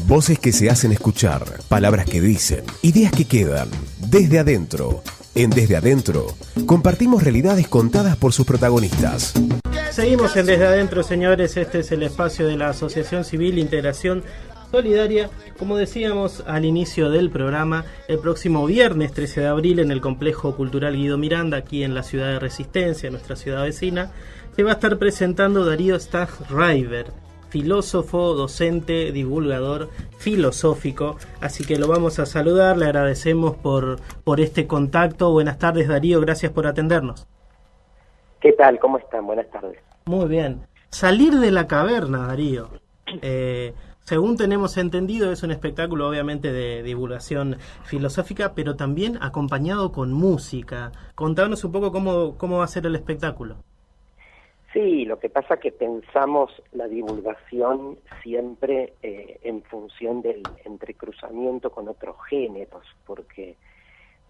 Voces que se hacen escuchar, palabras que dicen, ideas que quedan. Desde adentro. En Desde Adentro, compartimos realidades contadas por sus protagonistas. Seguimos en Desde Adentro, señores. Este es el espacio de la Asociación Civil Integración Solidaria. Como decíamos al inicio del programa, el próximo viernes 13 de abril en el Complejo Cultural Guido Miranda, aquí en la ciudad de Resistencia, nuestra ciudad vecina, se va a estar presentando Darío Stagsraiver, filósofo, docente, divulgador filosófico. Así que lo vamos a saludar, le agradecemos por este contacto. Buenas tardes, Darío, gracias por atendernos. ¿Qué tal? ¿Cómo están? Buenas tardes. Muy bien. Salir de la caverna, Darío. Según tenemos entendido, es un espectáculo obviamente de divulgación filosófica, pero también acompañado con música. Contanos un poco cómo va a ser el espectáculo. Sí, lo que pasa es que pensamos la divulgación siempre en función del entrecruzamiento con otros géneros, porque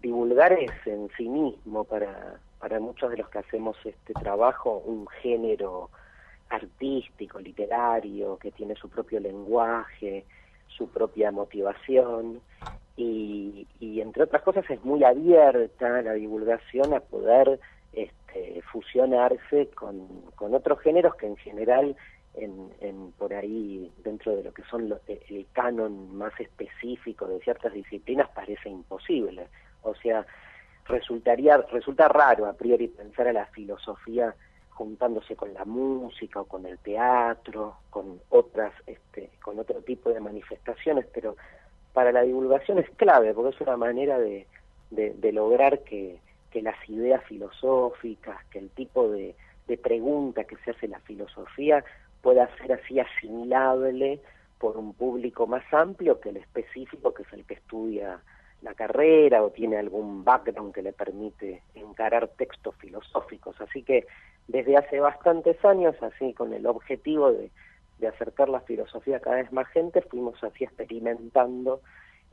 divulgar es en sí mismo para muchos de los que hacemos este trabajo un género artístico, literario, que tiene su propio lenguaje, su propia motivación y entre otras cosas es muy abierta la divulgación a poder fusionarse con otros géneros que en general por ahí dentro de lo que son el canon más específico de ciertas disciplinas parece imposible. O sea, resulta raro a priori pensar a la filosofía juntándose con la música o con el teatro, con con otro tipo de manifestaciones, pero para la divulgación es clave porque es una manera de lograr que las ideas filosóficas, que el tipo de pregunta que se hace la filosofía pueda ser así asimilable por un público más amplio que el específico, que es el que estudia la carrera o tiene algún background que le permite encarar textos filosóficos. Así que desde hace bastantes años, así con el objetivo de acercar la filosofía a cada vez más gente, fuimos así experimentando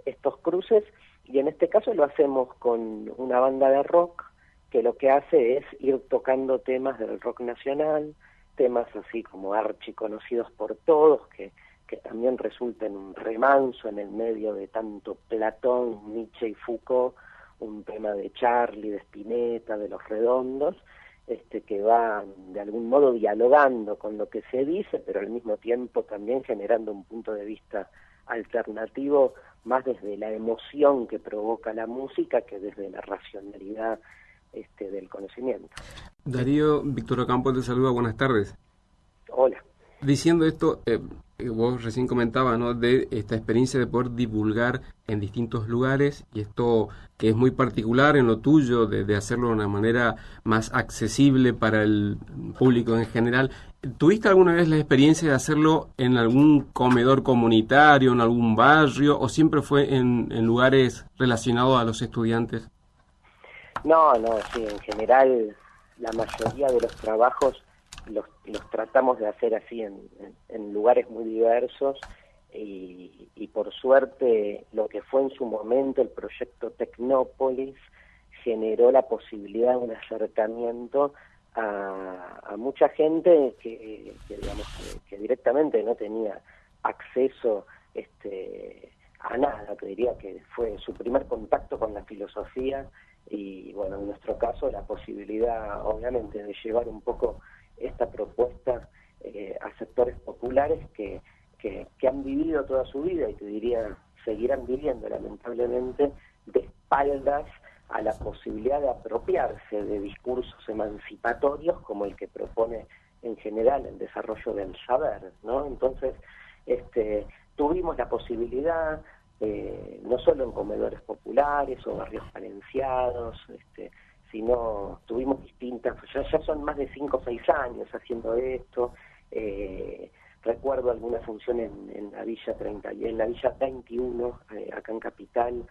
estos cruces, y en este caso lo hacemos con una banda de rock que lo que hace es ir tocando temas del rock nacional, temas así como archiconocidos por todos, que también resultan un remanso en el medio de tanto Platón, Nietzsche y Foucault, un tema de Charlie, de Spinetta, de Los Redondos, que va de algún modo dialogando con lo que se dice, pero al mismo tiempo también generando un punto de vista alternativo, más desde la emoción que provoca la música que desde la racionalidad del conocimiento. Darío, Víctor Ocampo te saluda, buenas tardes. Hola. Diciendo esto, vos recién comentabas, ¿no?, de esta experiencia de poder divulgar en distintos lugares, y esto que es muy particular en lo tuyo, de hacerlo de una manera más accesible para el público en general. ¿Tuviste alguna vez la experiencia de hacerlo en algún comedor comunitario, en algún barrio, o siempre fue en lugares relacionados a los estudiantes? No, sí, en general la mayoría de los trabajos los tratamos de hacer así en lugares muy diversos y por suerte lo que fue en su momento el proyecto Tecnópolis generó la posibilidad de un acercamiento a mucha gente que directamente no tenía acceso a nada, que diría que fue su primer contacto con la filosofía y bueno, en nuestro caso la posibilidad obviamente de llevar un poco esta propuesta a sectores populares que han vivido toda su vida y que diría seguirán viviendo lamentablemente de espaldas a la posibilidad de apropiarse de discursos emancipatorios como el que propone en general el desarrollo del saber, ¿no? Entonces, tuvimos la posibilidad, no solo en comedores populares o barrios carenciados, sino tuvimos distintas, ya son más de 5 o 6 años haciendo esto. Recuerdo alguna función en la Villa 30 y en la Villa 21, acá en Capital,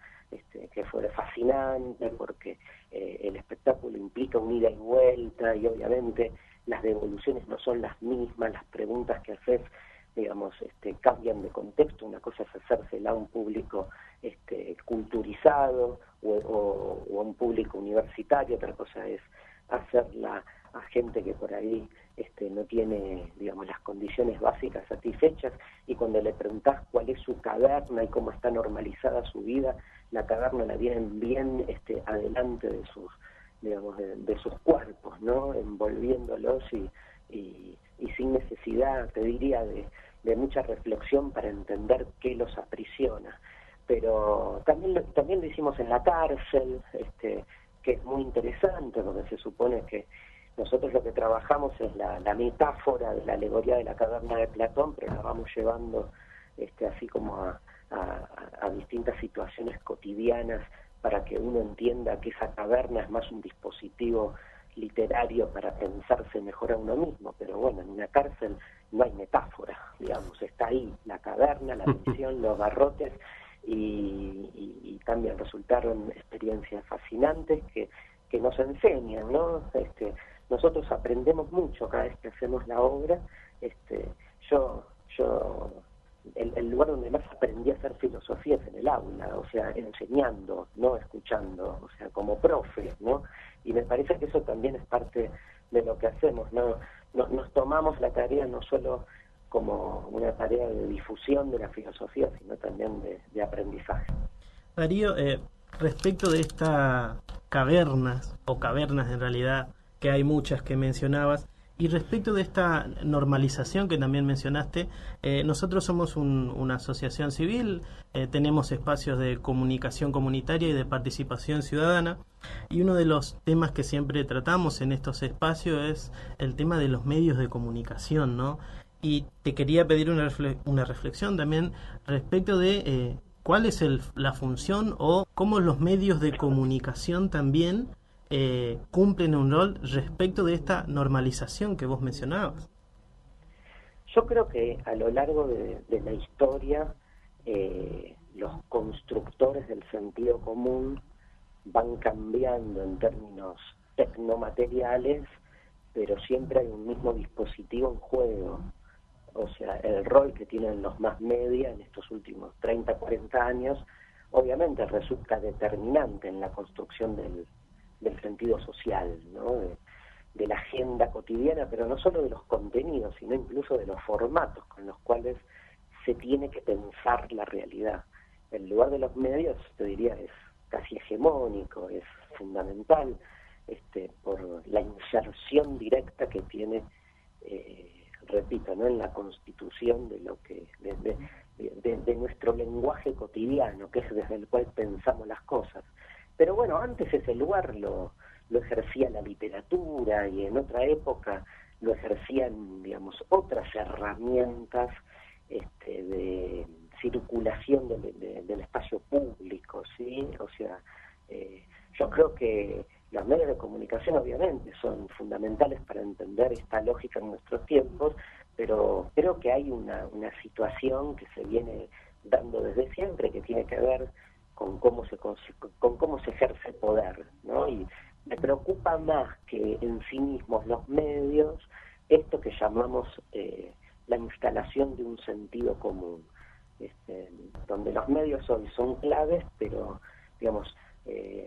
que fue fascinante porque el espectáculo implica un ida y vuelta y obviamente las devoluciones no son las mismas, las preguntas que haces, digamos, cambian de contexto. Una cosa es hacérsela a un público culturizado o a un público universitario, otra cosa es hacerla a gente que por ahí no tiene, digamos, las condiciones básicas satisfechas, y cuando le preguntás cuál es su caverna y cómo está normalizada su vida, la caverna la tienen bien adelante de sus, digamos, de sus cuerpos, ¿no? Envolviéndolos y sin necesidad, te diría, de mucha reflexión para entender qué los aprisiona. Pero también lo hicimos en la cárcel, que es muy interesante, porque se supone que nosotros lo que trabajamos es la metáfora de la alegoría de la caverna de Platón, pero la vamos llevando así como a distintas situaciones cotidianas para que uno entienda que esa caverna es más un dispositivo literario para pensarse mejor a uno mismo. Pero bueno, en una cárcel no hay metáfora, digamos, está ahí la caverna, la prisión, los barrotes, y también resultaron experiencias fascinantes que nos enseñan, ¿no? Nosotros aprendemos mucho cada vez que hacemos la obra. El lugar donde más aprendí a hacer filosofía es en el aula, o sea, enseñando, no escuchando, o sea, como profe, ¿no? Y me parece que eso también es parte de lo que hacemos, ¿no? Nos tomamos la tarea no solo como una tarea de difusión de la filosofía, sino también de aprendizaje. Darío, respecto de estas cavernas, o cavernas en realidad, que hay muchas que mencionabas, y respecto de esta normalización que también mencionaste, nosotros somos una asociación civil, tenemos espacios de comunicación comunitaria y de participación ciudadana, y uno de los temas que siempre tratamos en estos espacios es el tema de los medios de comunicación, ¿no? Y te quería pedir una reflexión también respecto de cuál es la función o cómo los medios de comunicación también cumplen un rol respecto de esta normalización que vos mencionabas. Yo creo que a lo largo de la historia los constructores del sentido común van cambiando en términos tecnomateriales, pero siempre hay un mismo dispositivo en juego. O sea, el rol que tienen los más media en estos últimos 30, 40 años, obviamente resulta determinante en la construcción del sentido social, ¿no? De la agenda cotidiana, pero no solo de los contenidos, sino incluso de los formatos con los cuales se tiene que pensar la realidad. El lugar de los medios, te diría, es casi hegemónico, es fundamental, por la inserción directa que tiene, repito, ¿no?, en la constitución de lo que de nuestro lenguaje cotidiano, que es desde el cual pensamos las cosas. Pero bueno, antes ese lugar lo ejercía la literatura, y en otra época lo ejercían, digamos, otras herramientas de circulación del espacio público, ¿sí? O sea, yo creo que los medios de comunicación obviamente son fundamentales para entender esta lógica en nuestros tiempos, pero creo que hay una situación que se viene dando desde siempre, que tiene que ver con cómo se ejerce poder, ¿no? Y me preocupa más que en sí mismos los medios esto que llamamos la instalación de un sentido común, donde los medios hoy son claves, pero digamos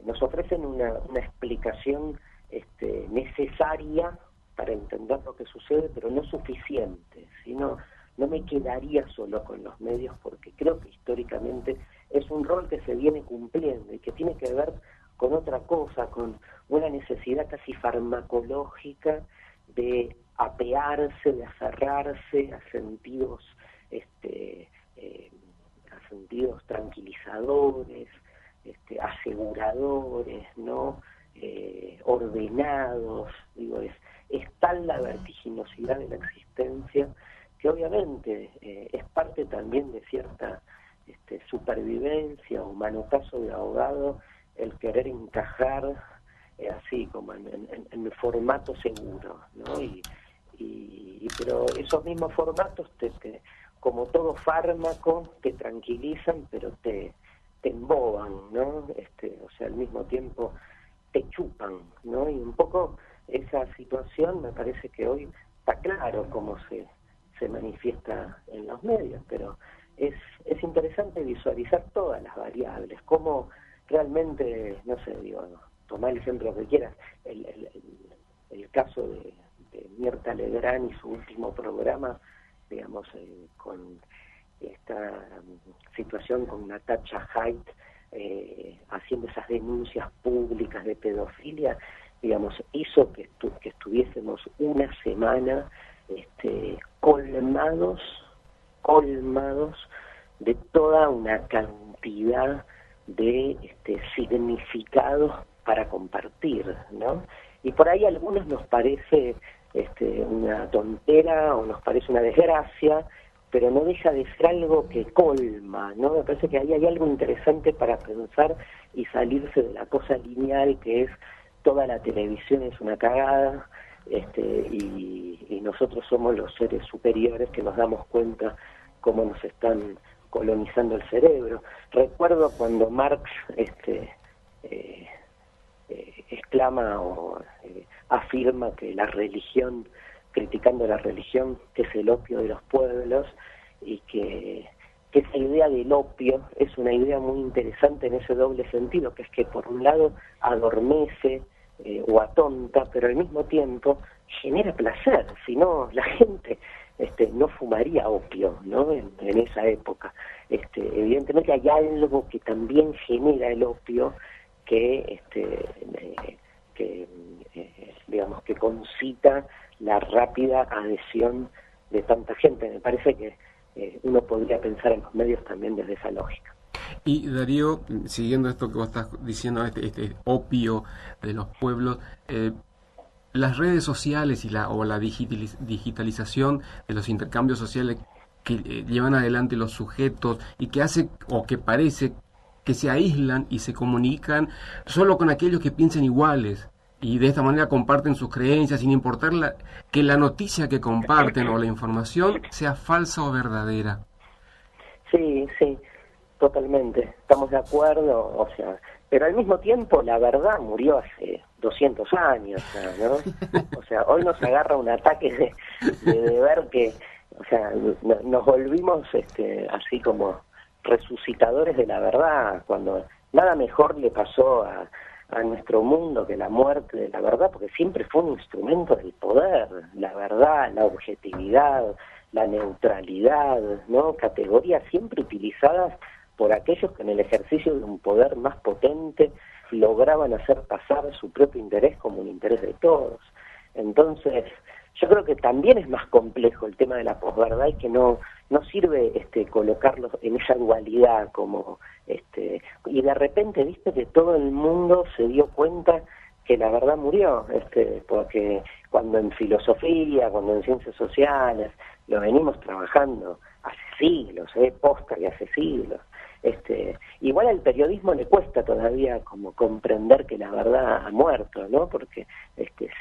nos ofrecen una explicación necesaria para entender lo que sucede, pero no suficiente, sino no me quedaría solo con los medios, porque creo que históricamente es un rol que se viene cumpliendo y que tiene que ver con otra cosa, con una necesidad casi farmacológica de apearse, de aferrarse a sentidos tranquilizadores, aseguradores, ¿no? Ordenados. Digo, es tal la vertiginosidad de la existencia que obviamente es parte también de cierta supervivencia o manotazo de ahogado el querer encajar así como en el formato seguro, ¿no? Pero esos mismos formatos como todo fármaco te tranquilizan, pero te emboban, ¿no? O sea, al mismo tiempo te chupan, ¿no? Y un poco esa situación me parece que hoy está claro cómo se manifiesta en los medios, pero es interesante visualizar todas las variables, cómo realmente, no sé, digo, tomar el ejemplo que quieras, el caso de Mirta Legrand y su último programa, digamos, con esta situación con Natasha Haidt haciendo esas denuncias públicas de pedofilia, digamos, hizo que estuviésemos una semana colmados de toda una cantidad de significados para compartir, ¿no? Y por ahí a algunos nos parece una tontera o nos parece una desgracia, pero no deja de ser algo que colma, ¿no? Me parece que ahí hay algo interesante para pensar y salirse de la cosa lineal que es toda la televisión es una cagada, y nosotros somos los seres superiores que nos damos cuenta cómo nos están colonizando el cerebro. Recuerdo cuando Marx exclama o afirma que la religión, criticando la religión, que es el opio de los pueblos, y que esa idea del opio es una idea muy interesante en ese doble sentido, que es que por un lado adormece o atonta, pero al mismo tiempo genera placer. Si no, la gente no fumaría opio, ¿no? En esa época. Evidentemente hay algo que también genera el opio que digamos que concita la rápida adhesión de tanta gente. Me parece que uno podría pensar en los medios también desde esa lógica. Y Darío, siguiendo esto que vos estás diciendo, este opio de los pueblos, las redes sociales y la digitalización de los intercambios sociales que llevan adelante los sujetos y que hace o que parece que se aíslan y se comunican solo con aquellos que piensen iguales, y de esta manera comparten sus creencias sin importar que la noticia que comparten o la información sea falsa o verdadera. Sí, totalmente, estamos de acuerdo, o sea, pero al mismo tiempo la verdad murió hace 200 años, ¿no? O sea, hoy nos agarra un ataque de ver que, o sea, nos volvimos así como resucitadores de la verdad, cuando nada mejor le pasó a nuestro mundo que la muerte de la verdad, porque siempre fue un instrumento del poder, la verdad, la objetividad, la neutralidad, ¿no? Categorías siempre utilizadas por aquellos que en el ejercicio de un poder más potente lograban hacer pasar su propio interés como un interés de todos. Entonces, yo creo que también es más complejo el tema de la posverdad, y que no sirve colocarlos en esa dualidad como y de repente viste que todo el mundo se dio cuenta que la verdad murió, porque cuando en filosofía, cuando en ciencias sociales lo venimos trabajando hace siglos, posta y hace siglos. Igual al periodismo le cuesta todavía como comprender que la verdad ha muerto, ¿no? Porque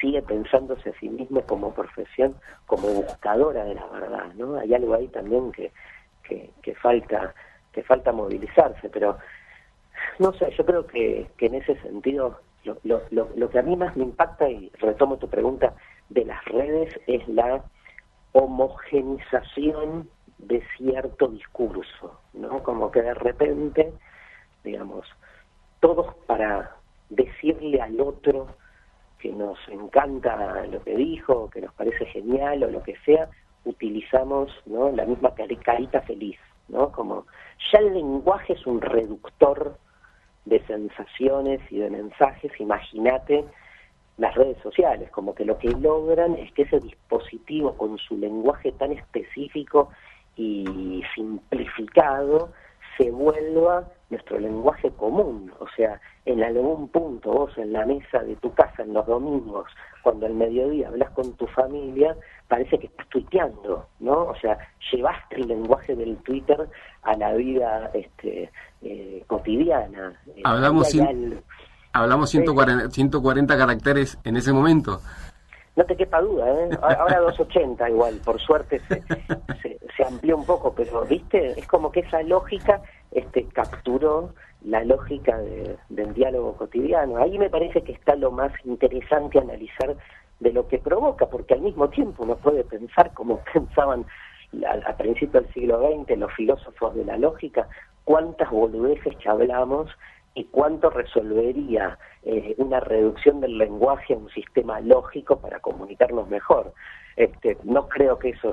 sigue pensándose a sí mismo como profesión, como buscadora de la verdad, ¿no? Hay algo ahí también que falta movilizarse, pero no sé, yo creo que en ese sentido lo que a mí más me impacta, y retomo tu pregunta, de las redes es la homogenización de cierto discurso, ¿no? Como que de repente, digamos, todos para decirle al otro que nos encanta lo que dijo, que nos parece genial o lo que sea, utilizamos, ¿no?, la misma carita feliz, ¿no? Como ya el lenguaje es un reductor de sensaciones y de mensajes. Imagínate las redes sociales, como que lo que logran es que ese dispositivo con su lenguaje tan específico y simplificado se vuelva nuestro lenguaje común. O sea, en algún punto vos en la mesa de tu casa en los domingos, cuando al mediodía hablas con tu familia, parece que estás tuiteando, ¿no? O sea, llevaste el lenguaje del Twitter a la vida cotidiana. Hablamos 140 caracteres en ese momento. No te quepa duda, ¿eh? Ahora 280 igual, por suerte se amplió un poco, pero, ¿viste? Es como que esa lógica capturó la lógica del diálogo cotidiano. Ahí me parece que está lo más interesante analizar de lo que provoca, porque al mismo tiempo uno puede pensar como pensaban a principios del siglo XX los filósofos de la lógica, cuántas boludeces que hablamos y cuánto resolvería una reducción del lenguaje a un sistema lógico para comunicarnos mejor. No creo que eso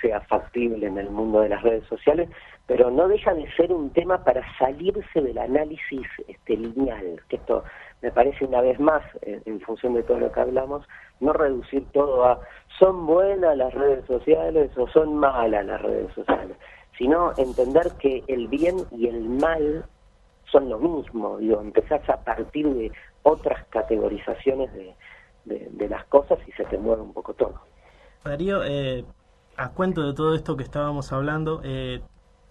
sea factible en el mundo de las redes sociales, pero no deja de ser un tema para salirse del análisis lineal, que esto me parece una vez más, en función de todo lo que hablamos, no reducir todo a son buenas las redes sociales o son malas las redes sociales, sino entender que el bien y el mal son lo mismo, empezás a partir de otras categorizaciones de las cosas y se te mueve un poco todo. Darío, a cuento de todo esto que estábamos hablando,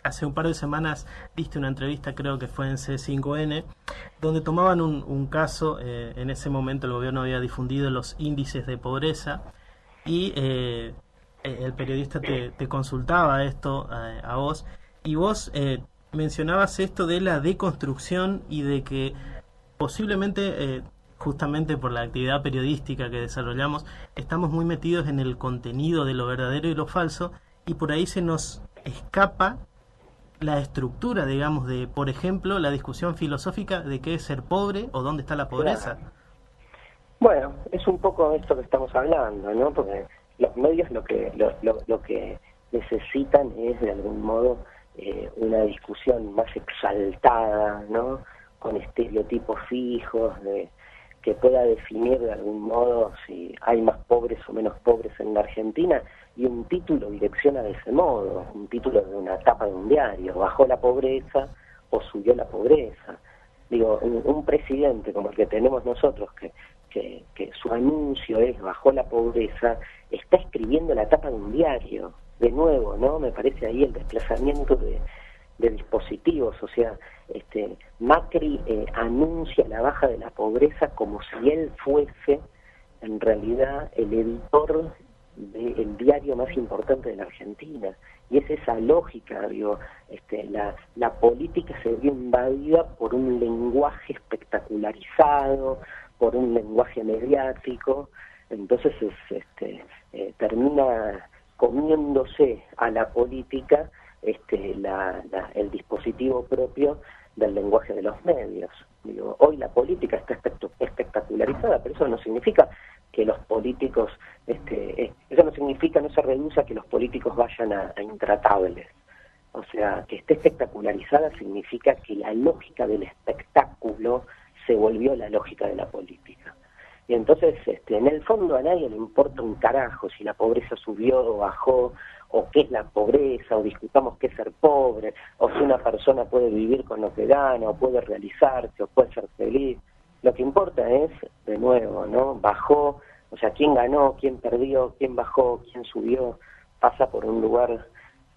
hace un par de semanas diste una entrevista, creo que fue en C5N, donde tomaban un caso. En ese momento el gobierno había difundido los índices de pobreza y el periodista te consultaba esto a vos, y vos mencionabas esto de la deconstrucción y de que posiblemente, justamente por la actividad periodística que desarrollamos, estamos muy metidos en el contenido de lo verdadero y lo falso, y por ahí se nos escapa la estructura, digamos, de, por ejemplo, la discusión filosófica de qué es ser pobre o dónde está la pobreza. Claro. Bueno, es un poco esto que estamos hablando, ¿no? Porque los medios lo que necesitan es, de algún modo, una discusión más exaltada, ¿no? Con estereotipos fijos, que pueda definir de algún modo si hay más pobres o menos pobres en la Argentina, y un título direcciona de ese modo, un título de una tapa de un diario: bajó la pobreza o subió la pobreza. Digo, un presidente como el que tenemos nosotros, que su anuncio es bajó la pobreza, está escribiendo la tapa de un diario. De nuevo, ¿no? Me parece ahí el desplazamiento de dispositivos. O sea, Macri anuncia la baja de la pobreza como si él fuese en realidad el editor del diario más importante de la Argentina, y es esa lógica. Digo, la política se vio invadida por un lenguaje espectacularizado, por un lenguaje mediático. Entonces termina comiéndose a la política el dispositivo propio del lenguaje de los medios. Digo, hoy la política está espectacularizada, pero eso no significa que los políticos, eso no significa, no se reduce a que los políticos vayan a intratables. O sea, que esté espectacularizada significa que la lógica del espectáculo se volvió la lógica de la política. Y entonces, en el fondo a nadie le importa un carajo si la pobreza subió o bajó, o qué es la pobreza, o discutamos qué es ser pobre, o si una persona puede vivir con lo que gana, o puede realizarse, o puede ser feliz. Lo que importa es, de nuevo, ¿no? Bajó, o sea, quién ganó, quién perdió, quién bajó, quién subió, pasa por un lugar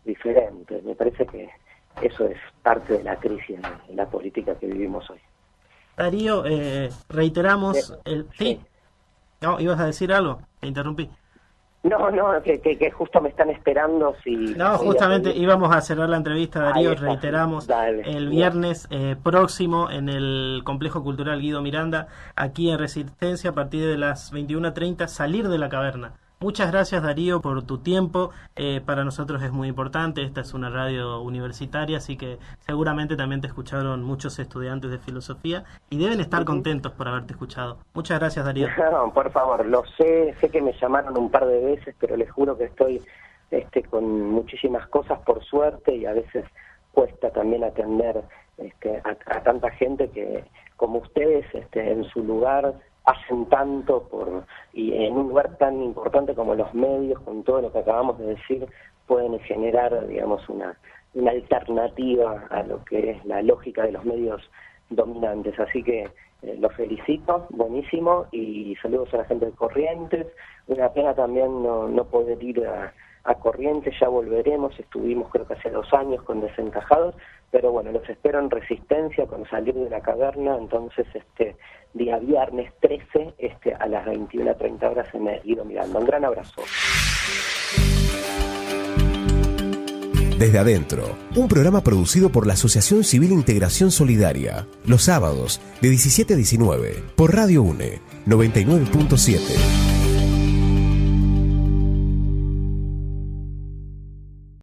diferente. Me parece que eso es parte de la crisis en la política que vivimos hoy. Darío, reiteramos ¿Sí? ¿No? ¿Ibas a decir algo? Te interrumpí. No, que justo me están esperando. No, justamente íbamos a cerrar la entrevista, Darío. Reiteramos, el viernes próximo en el Complejo Cultural Guido Miranda, aquí en Resistencia, a partir de las 21:30, Salir de la Caverna. Muchas gracias, Darío, por tu tiempo. Para nosotros es muy importante. Esta es una radio universitaria, así que seguramente también te escucharon muchos estudiantes de filosofía y deben estar contentos por haberte escuchado. Muchas gracias, Darío. No, por favor, lo sé que me llamaron un par de veces, pero les juro que estoy con muchísimas cosas, por suerte, y a veces cuesta también atender a tanta gente que, como ustedes, en su lugar hacen tanto y en un lugar tan importante como los medios, con todo lo que acabamos de decir, pueden generar, digamos, una alternativa a lo que es la lógica de los medios dominantes. Así que los felicito, buenísimo, y saludos a la gente de Corrientes. Una pena también no poder ir a Corrientes, ya volveremos. Estuvimos creo que hace 2 años con Desencajados, pero bueno, los espero en Resistencia con Salir de la Caverna. Entonces día viernes 13 a las 21:30 horas en el Guido Miranda. Un gran abrazo. Desde Adentro, un programa producido por la Asociación Civil Integración Solidaria, los sábados de 17 a 19 por Radio UNE 99.7.